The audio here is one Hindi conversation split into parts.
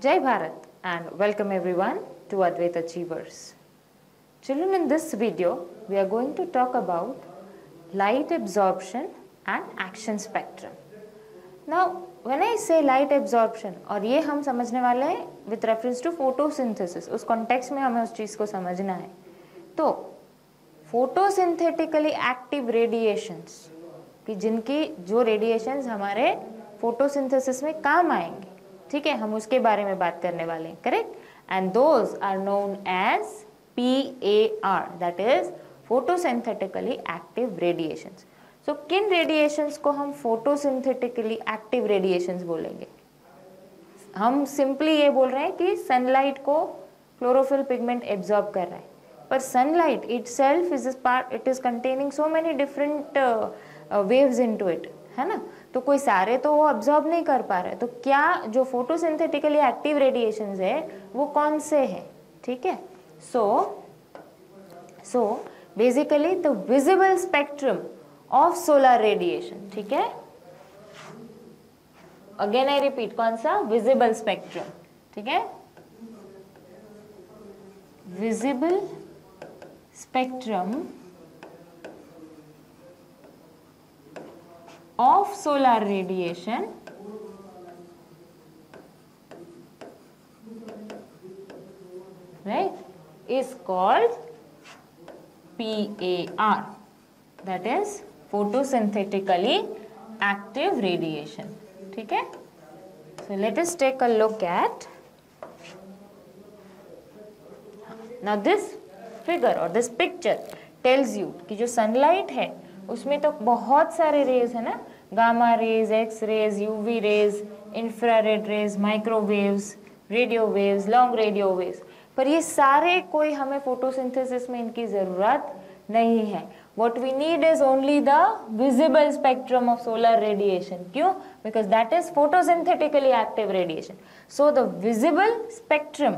Jai Bharat and welcome everyone to Advait Achievers. Children, in this video we are going to talk about light absorption and action spectrum. Now when I say light absorption, और ये हम समझने वाले हैं with reference to photosynthesis, उस context में हमें उस चीज़ को समझना है. तो photosynthetically active radiations कि जिनकी जो radiations हमारे photosynthesis में काम आएंगे, ठीक है, हम उसके बारे में बात करने वाले हैं, correct. And those are known as PAR, that is photosynthetically active radiations. So किन रेडिएशंस को हम फोटोसिंथेटिकली एक्टिव रेडिएशंस बोलेंगे? हम सिंपली ये बोल रहे हैं कि सनलाइट को क्लोरोफिल पिगमेंट एब्जॉर्ब कर रहा है, पर sunlight itself it is containing so many different waves into it, है ना. तो कोई सारे तो वो अब्जॉर्ब नहीं कर पा रहे. तो क्या जो फोटोसिंथेटिकली एक्टिव रेडिएशंस है वो कौन से हैं? ठीक है. So basically the visible spectrum of solar radiation, ठीक है. अगेन आई रिपीट, कौन सा? विजिबल स्पेक्ट्रम, ठीक है. Visible spectrum of solar radiation right is called PAR, that is photosynthetically active radiation, ठीक है. So let us take a look at now this figure or this picture tells you कि जो sunlight है उसमें तो बहुत सारे रेज है ना, gamma rays, X rays, UV rays, infrared rays, microwaves, radio waves, long radio waves, पर ये सारे कोई हमें फोटोसिंथेसिस में इनकी ज़रूरत नहीं है. What we need is only the visible spectrum of solar radiation. क्यों? Because that is photosynthetically active radiation. So the visible spectrum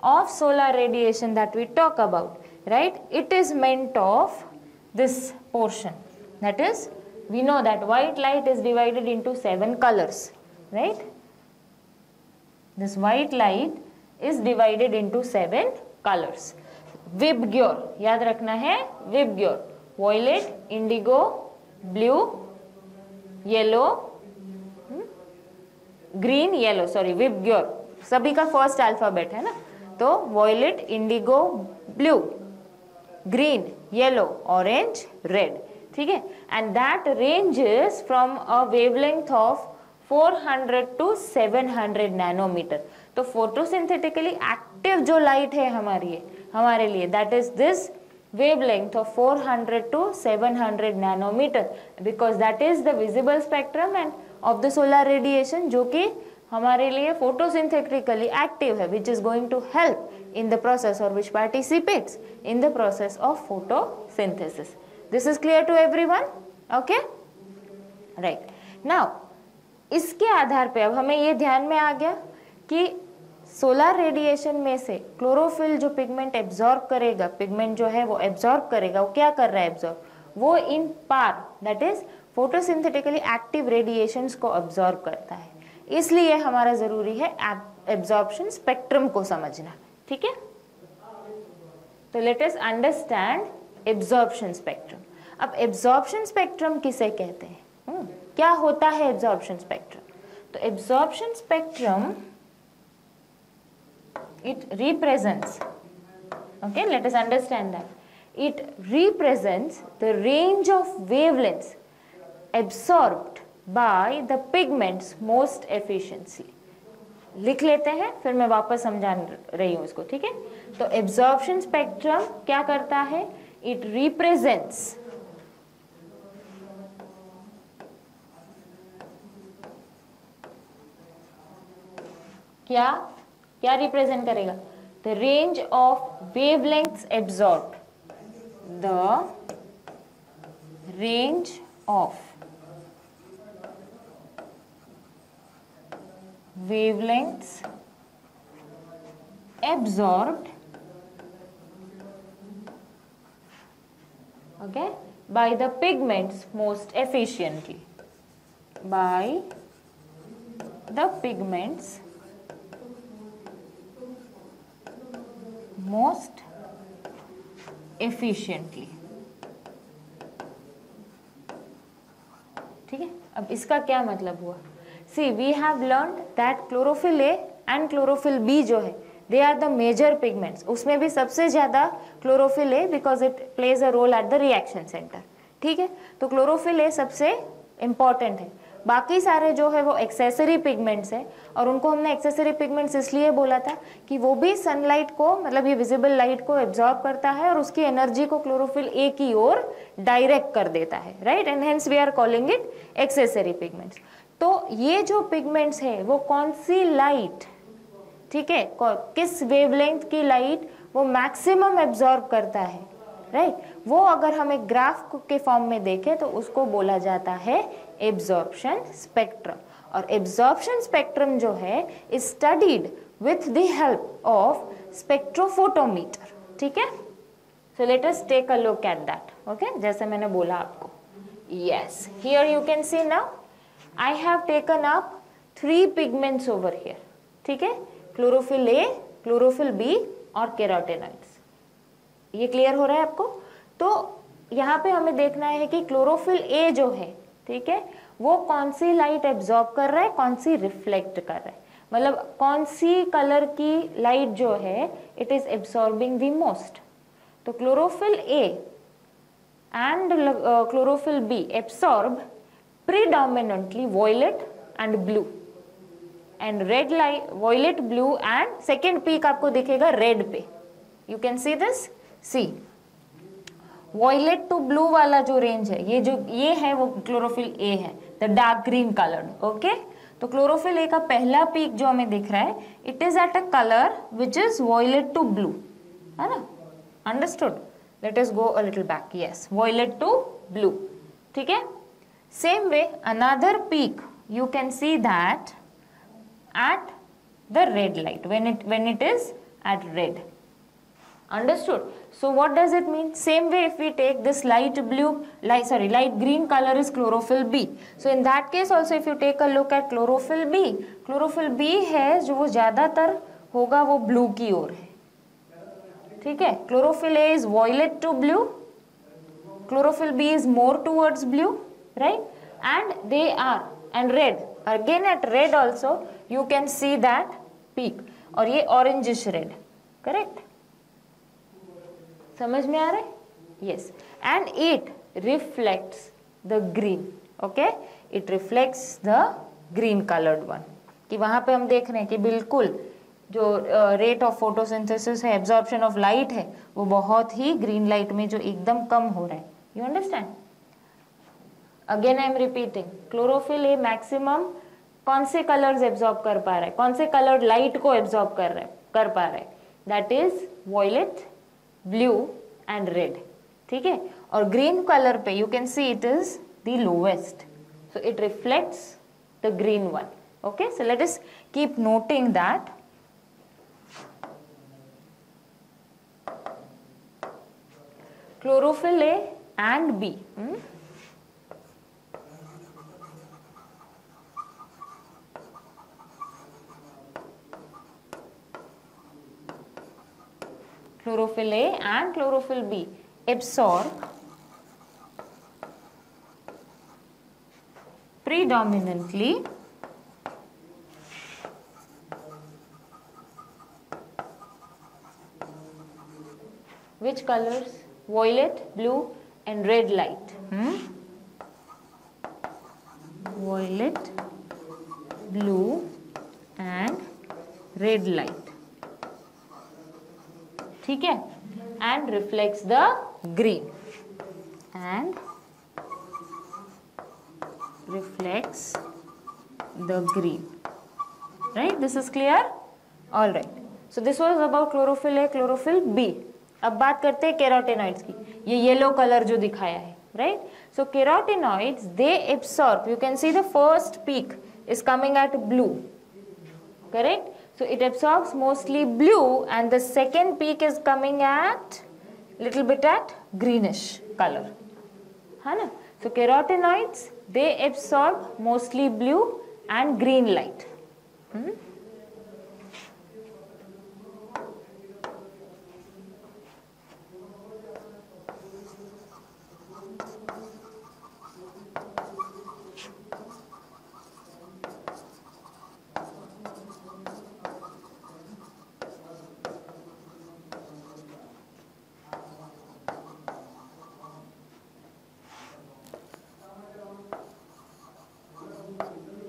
of solar radiation that we talk about, right, it is meant of this portion. That is, we know that white light is divided into 7 colors, right. This white light is divided into 7 colors. Vibgyor, याद रखना है, Vibgyor, violet, indigo, blue, yellow, green, yellow, sorry, Vibgyor सभी का फर्स्ट अल्फाबेट है ना. तो violet, indigo, blue, green, yellow, orange, red, ठीक है. And that ranges from a wavelength of 400 to 700 nanometer. तो फोटोसिंथेटिकली एक्टिव जो लाइट है हमारे लिए that is this wavelength of 400 to 700 nanometer, because that is the visible spectrum end of the solar radiation जो कि हमारे लिए फोटोसिंथेटिकली एक्टिव है, which is going to help in the process और which participates in the process of photosynthesis. This is clear to everyone? Okay, right. Now इसके आधार पे अब हमें ये ध्यान में आ गया कि सोलर रेडिएशन में से क्लोरोफिल जो पिगमेंट एब्जॉर्ब करेगा, पिगमेंट जो है वो एब्जॉर्ब करेगा, वो क्या कर रहा है एब्जॉर्ब? वो इन PAR that is photosynthetically active radiations को एब्जॉर्ब करता है. इसलिए हमारा जरूरी है एब्जॉर्प्शन स्पेक्ट्रम को समझना, ठीक है. तो let us understand absorption spectrum. अब एब्जॉर्प्शन स्पेक्ट्रम किसे कहते हैं? क्या होता है एब्जॉर्प्शन स्पेक्ट्रम? तो absorption spectrum it represents, okay, let us understand that, it represents the range of wavelengths absorbed by the pigments most efficiency. लिख लेते हैं, फिर मैं वापस समझा रही हूँ इसको, ठीक है. तो एब्जॉर्प्शन स्पेक्ट्रम क्या करता है? इट रिप्रेजेंट्स क्या रिप्रेजेंट करेगा? The range of wavelengths absorbed, the range of wavelengths absorbed, okay, by the pigments most efficiently, by the pigments most efficiently. ठीक है, अब इसका क्या मतलब हुआ? See we have learned that chlorophyll a and chlorophyll b जो है they are the major pigments. उसमें भी सबसे ज्यादा chlorophyll a because it plays a role at the reaction centre. ठीक है, तो क्लोरोफिल ए सबसे इंपॉर्टेंट है. बाकी सारे जो है वो एक्सेसरी पिगमेंट्स है, और उनको हमने एक्सेसरी पिगमेंट्स इसलिए बोला था कि वो भी सनलाइट को, मतलब ये विजिबल लाइट को एब्जॉर्ब करता है और उसकी एनर्जी को क्लोरोफिल ए की ओर डायरेक्ट कर देता है, right, and hence we are calling it accessory pigments. तो ये जो पिगमेंट्स है वो कौन सी लाइट, ठीक है, किस वेवलेंथ की लाइट वो मैक्सिमम एब्जॉर्ब करता है, राइट, वो अगर हम एक ग्राफ के फॉर्म में देखें तो उसको बोला जाता है एब्जॉर्प्शन स्पेक्ट्रम. और एब्जॉर्प्शन स्पेक्ट्रम जो है is studied with the help of spectrophotometer. ठीक है, so let us take a look at that. Okay, जैसे मैंने बोला आपको, yes, here you can see now I have taken up 3 pigments over here. ठीक है, क्लोरोफिल ए, क्लोरोफिल बी और कैरोटेनॉइड्स. ये क्लियर हो रहा है आपको? तो यहाँ पे हमें देखना है कि क्लोरोफिल ए जो है, ठीक है, वो कौन सी लाइट एब्जॉर्ब कर रहा है, कौन सी रिफ्लेक्ट कर रहा है, मतलब कौन सी कलर की लाइट जो है it is absorbing the most. तो chlorophyll a and chlorophyll b absorb predominantly violet and blue, and red light, violet, blue and second peak आपको दिखेगा रेड पे. You can see this. See violet to blue वाला जो रेंज है, ये जो ये है वो क्लोरोफिल ए है, the dark green coloured. Okay, तो क्लोरोफिल ए का पहला पीक जो हमें दिख रहा है it is at a colour which is violet to blue, है ना, understood. Let us go a little back. Yes, violet to blue. ठीक है, same way another peak you can see that at the red light when it is at red. Understood? So what does it mean? Same way if we take this light green color is chlorophyll B. So in that case also if you take a look at chlorophyll B है जो वो ज्यादातर होगा वो blue की ओर है. ठीक है, chlorophyll A is violet to blue, chlorophyll B is more towards blue, right, and red. Again at red also you can see that peak, और ये orangish red, correct? समझ में आ रहा है? Yes, and it reflects the green. Okay, it reflects the green colored one. कि वहां पे हम देख रहे हैं कि बिल्कुल जो रेट ऑफ फोटोसिंथेसिस है, एब्जॉर्प्शन ऑफ लाइट है, वो बहुत ही ग्रीन लाइट में जो एकदम कम हो रहा है. You understand? Again I am repeating, chlorophyll A maximum कौन से कलर्स एब्जॉर्ब कर पा रहा है, कौन से कलर्ड लाइट को एब्जॉर्ब कर पा रहा है, that is violet, blue and red. ठीक है, और ग्रीन कलर पे you can see it is the lowest, so it reflects the green one. Okay, so let us keep noting that. Chlorophyll A and B. Chlorophyll A and chlorophyll B absorb predominantly which colors? Violet, blue and red light. Violet, blue and red light. ठीक है, and reflects the green, and reflects the green. Right, this is clear? All right, so this was about chlorophyll A, chlorophyll B. अब बात करते हैं कैरोटेनॉइड्स की. ये येलो कलर जो दिखाया है, right, so carotenoids they absorb, you can see the first peak is coming at blue, correct, so it absorbs mostly blue and the second peak is coming at little bit at greenish colour, है ना. So carotenoids they absorb mostly blue and green light.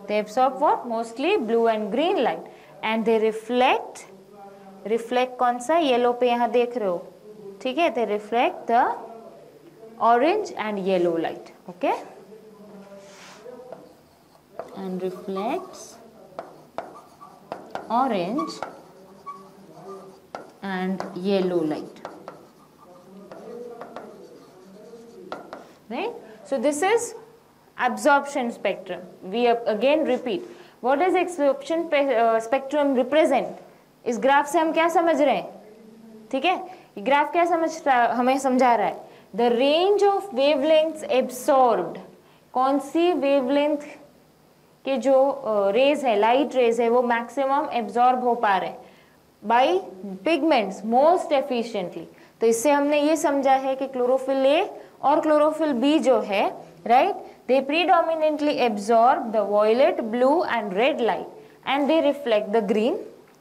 they absorb what? Mostly blue and green light, and they reflect कौन सा? येलो पे यहाँ देख रहे हो, ठीक है? They reflect the orange and yellow light, okay? And reflects orange and yellow light, right? So this is absorption spectrum. We again repeat, what does absorption spectrum represent? इस ग्राफ से हम क्या समझ रहे हैं? ठीक है, ये ग्राफ क्या हमें समझा रहा है? The range of wavelengths absorbed, कौन सी वेवलेंथ के जो रेज है, लाइट रेज है, वो मैक्सिमम एब्जॉर्ब हो पा रहे हैं बाई पिगमेंट्स मोस्ट एफिशिएंटली. तो इससे हमने ये समझा है कि क्लोरोफिल ए और क्लोरोफिल बी जो है, right, they predominantly absorb the violet, blue and red light and they reflect the green,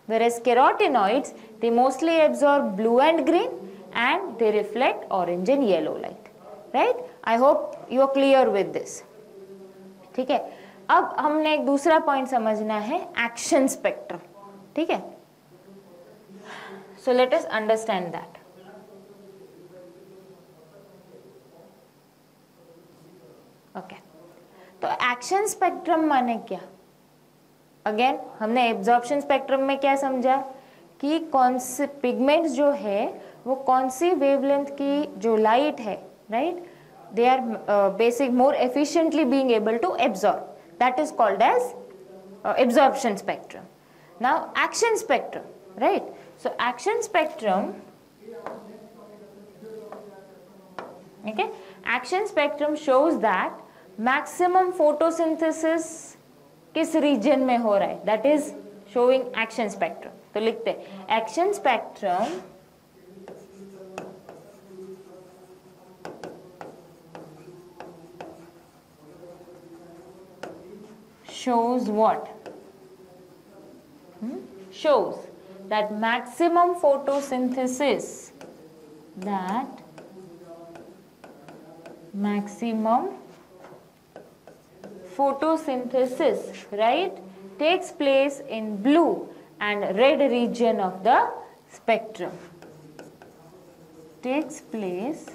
whereas carotenoids, they mostly absorb blue and green and they reflect orange and yellow light, right? I hope you are clear with this. ठीक है, अब हमने एक दूसरा पॉइंट समझना है, एक्शन स्पेक्ट्रम. ठीक है, so let us understand that. Okay, तो एक्शन स्पेक्ट्रम माने क्या? अगेन हमने एब्जॉर्प्शन स्पेक्ट्रम में क्या समझा कि कौन से पिगमेंट्स जो है वो कौन सी वेवलेंथ की जो लाइट है, right, they are basic more efficiently being able to absorb. That is called as absorption spectrum. Now action spectrum, right, so action spectrum, okay, action spectrum shows that maximum photosynthesis किस रीजन में हो रहा है, that is showing action spectrum. तो लिखते हैं action spectrum shows what? Shows that maximum photosynthesis, that maximum photosynthesis, right, takes place in blue and red region of the spectrum. Takes place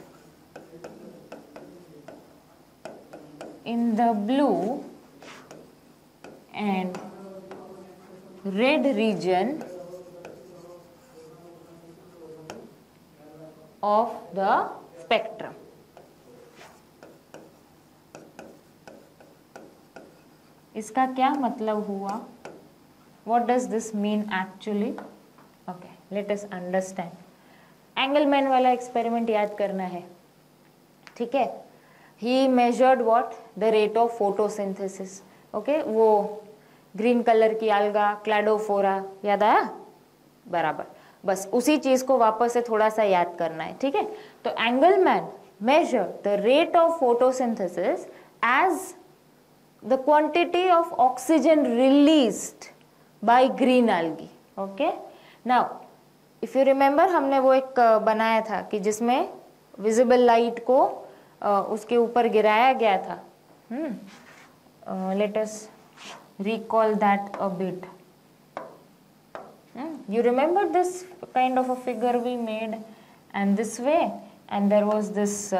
in the blue and red region of the spectrum. इसका क्या मतलब हुआ? What does this mean actually? Okay, let us understand. Engelmann वाला एक्सपेरिमेंट याद करना है, ठीक है? He measured what? The rate of photosynthesis. Okay, वो ग्रीन कलर की alga, क्लैडोफोरा, याद आया? बराबर, बस उसी चीज को वापस से थोड़ा सा याद करना है, ठीक है? तो Engelmann measured the rate of photosynthesis as the quantity of oxygen released by green algae. Okay, now if you remember, हमने वो एक बनाया था कि जिसमें visible light को उसके ऊपर गिराया गया था. Let us recall that a bit. You remember this kind of a figure we made, and this way, and there was this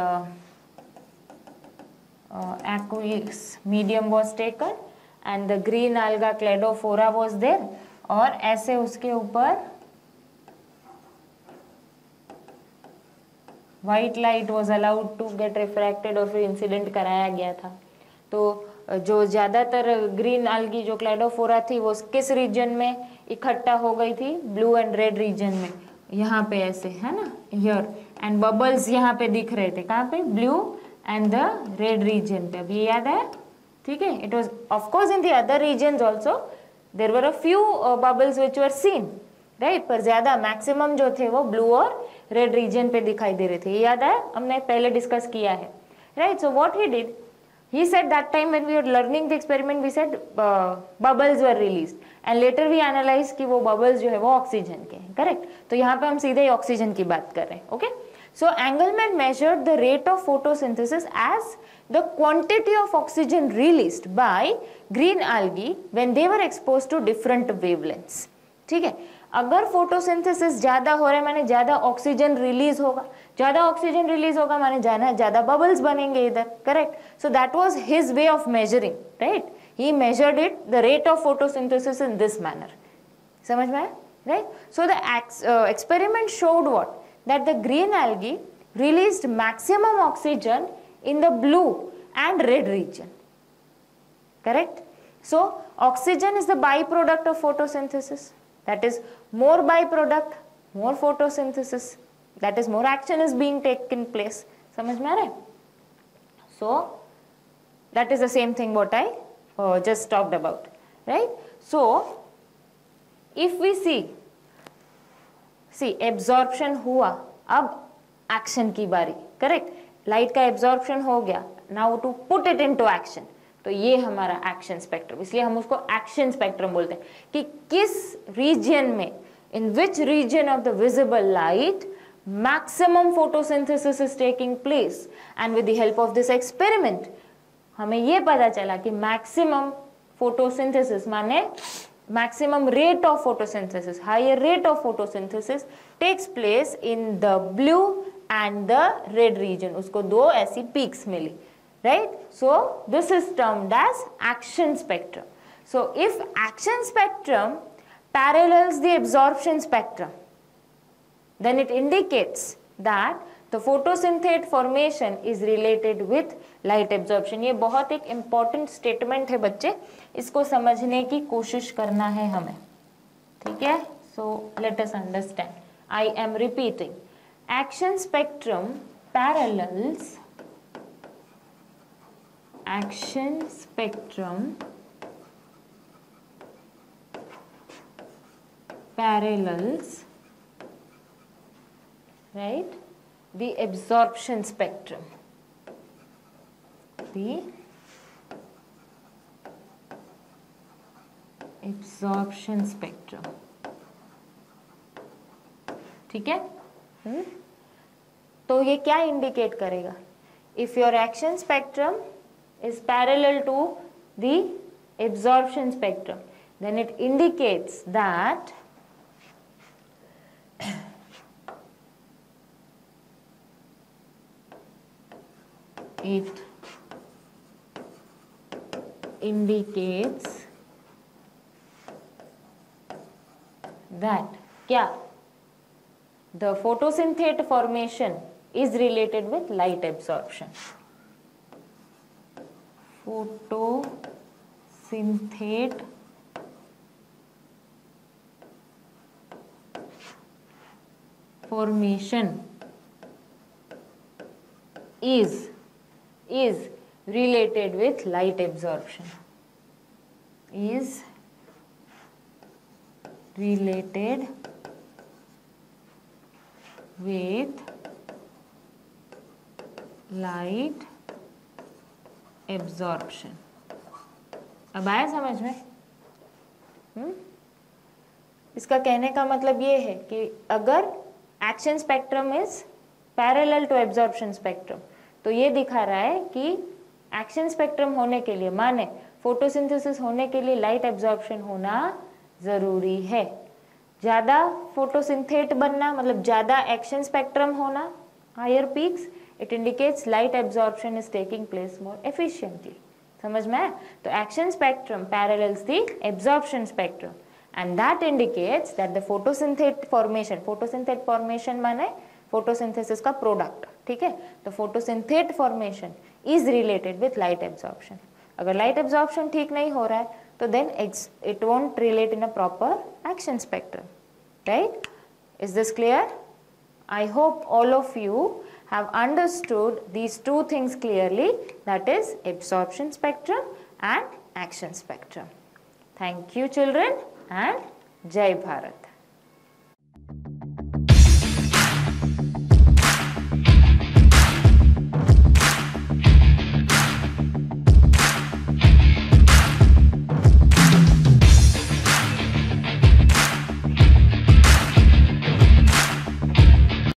aqueous medium was taken and the green alga cladophora was there, और ऐसे उसके ऊपर white light was allowed to get refracted और फिर इंसिडेंट कराया गया था. तो जो ज़्यादातर ग्रीन algae जो क्लैडोफोरा थी वो किस रीजन में इकट्ठा हो गई थी? ब्लू एंड रेड रीजन में, यहाँ पे ऐसे है ना, हियर, एंड बबल्स यहाँ पे दिख रहे थे, कहाँ पे? Blue and the red region पे. अभी याद है? ठीक है, it was of course in the other regions also there were a few bubbles which were seen, right, पर ज्यादा मैक्सिमम जो थे वो ब्लू और रेड रीजन पे दिखाई दे रहे थे. याद है? हमने पहले डिस्कस किया है, right? So what he did, he said that time when we were learning the experiment, we said bubbles were released and later we analyzed कि वो bubbles जो है वो ऑक्सीजन के हैं, करेक्ट? तो यहाँ पे हम सीधे ऑक्सीजन की बात कर रहे हैं. Okay, so Engelmann measured the rate of photosynthesis as the quantity of oxygen released by green algae when they were exposed to different wavelengths. ठीक है, अगर फोटोसिंथेसिस ज्यादा हो रहा है माने ज्यादा ऑक्सीजन रिलीज होगा, ज्यादा ऑक्सीजन रिलीज होगा माने ज्यादा बबल्स बनेंगे इधर, correct. So that was his way of measuring, right. He measured it the rate of photosynthesis in this manner. समझ में आया, right. So the experiment showed what, that the green algae released maximum oxygen in the blue and red region, correct. So oxygen is the byproduct of photosynthesis, that is more byproduct, more photosynthesis, that is more action is being taken place. समझ में आ रहा है. So that is the same thing what I just talked about, right. So if we see absorption हुआ, अब एक्शन की बारी, करेक्ट. लाइट का एब्जॉर्प्शन हो गया, now to put it into action, तो ये हमारा एक्शन स्पेक्ट्रम. इसलिए हम उसको एक्शन स्पेक्ट्रम बोलते हैं कि किस रीजन में, in which region of the visible light maximum photosynthesis is taking place. And with the help of this experiment हमें ये पता चला कि मैक्सिमम फोटोसिंथेसिस माने maximum rate of photosynthesis, higher rate of photosynthesis takes place in the blue and the red region. उसको दो ऐसी peaks milli, right. So this is termed as action spectrum. So if action spectrum parallels the absorption spectrum, then it indicates that the photosynthete formation is related with light absorption. ये बहुत एक important statement है बच्चे, इसको समझने की कोशिश करना है हमें, ठीक है. So let us understand. I am repeating. Action spectrum parallels right, the absorption spectrum. The absorption spectrum. ठीक है. तो ये क्या इंडिकेट करेगा? If your action spectrum is parallel to the absorption spectrum, then it indicates that क्या, the photosynthete formation is related with light absorption. Photosynthete formation is related with light absorption. Is related with light absorption. अब आया समझ में? इसका कहने का मतलब ये है कि अगर action spectrum is parallel to absorption spectrum, तो ये दिखा रहा है कि एक्शन स्पेक्ट्रम होने के लिए, माने फोटोसिंथेसिस होने के लिए लाइट एब्जॉर्प्शन होना जरूरी है. ज्यादा फोटोसिंथेट बनना मतलब ज्यादा एक्शन स्पेक्ट्रम होना, higher peaks, it indicates light absorption is taking place more efficiently. समझ में? तो action spectrum parallels the absorption spectrum and that indicates that the photosynthete formation माने photosynthesis का product, ठीक है. तो photosynthete formation is related with light absorption. अगर light absorption ठीक नहीं हो रहा है तो then it won't relate in a proper action spectrum, right? Is this clear? I hope all of you have understood these two things clearly, that is absorption spectrum and action spectrum. Thank you children and Jai Bharat.